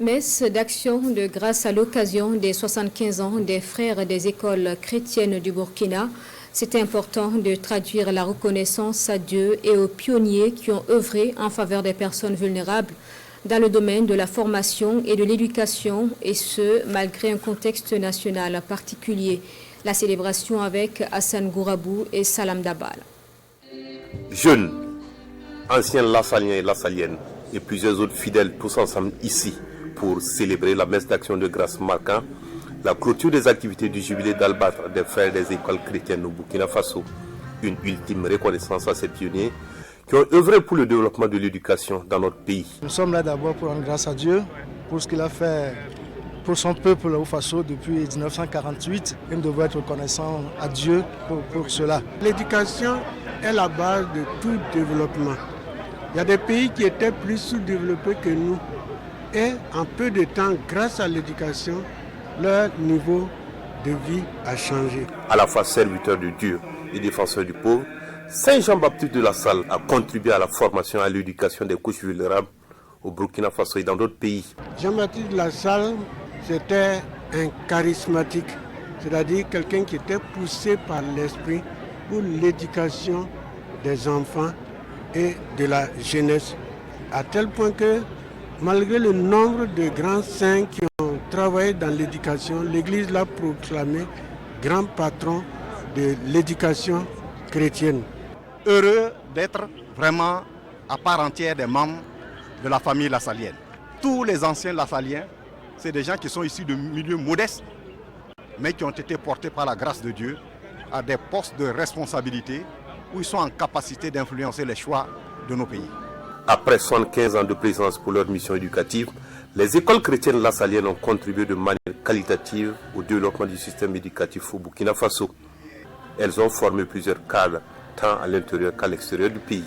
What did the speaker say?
Messe d'action de grâce à l'occasion des 75 ans des frères des écoles chrétiennes du Burkina. C'est important de traduire la reconnaissance à Dieu et aux pionniers qui ont œuvré en faveur des personnes vulnérables dans le domaine de la formation et de l'éducation, et ce, malgré un contexte national particulier. La célébration avec Hassan Gourabou et Salam Dabal. Jeunes, anciens Lassaliens et Lassaliennes et plusieurs autres fidèles tous ensemble ici pour célébrer la messe d'action de grâce marquant la clôture des activités du jubilé d'Albâtre des frères des écoles chrétiennes au Burkina Faso. Une ultime reconnaissance à ces pionniers qui ont œuvré pour le développement de l'éducation dans notre pays. Nous sommes là d'abord pour rendre grâce à Dieu pour ce qu'il a fait pour son peuple au Faso depuis 1948. Et nous devons être reconnaissants à Dieu pour cela. L'éducation est la base de tout développement. Il y a des pays qui étaient plus sous-développés que nous. Et en peu de temps, grâce à l'éducation, leur niveau de vie a changé. À la fois serviteur de Dieu et défenseur du pauvre, Saint Jean-Baptiste de la Salle a contribué à la formation et à l'éducation des couches vulnérables au Burkina Faso et dans d'autres pays. Jean-Baptiste de la Salle, c'était un charismatique, c'est-à-dire quelqu'un qui était poussé par l'esprit pour l'éducation des enfants et de la jeunesse, à tel point que malgré le nombre de grands saints qui ont travaillé dans l'éducation, l'Église l'a proclamé grand patron de l'éducation chrétienne. Heureux d'être vraiment à part entière des membres de la famille lassalienne. Tous les anciens lassaliens, c'est des gens qui sont issus de milieux modestes, mais qui ont été portés par la grâce de Dieu à des postes de responsabilité où ils sont en capacité d'influencer les choix de nos pays. Après 75 ans de présence pour leur mission éducative, les écoles chrétiennes lassaliennes ont contribué de manière qualitative au développement du système éducatif au Burkina Faso. Elles ont formé plusieurs cadres, tant à l'intérieur qu'à l'extérieur du pays.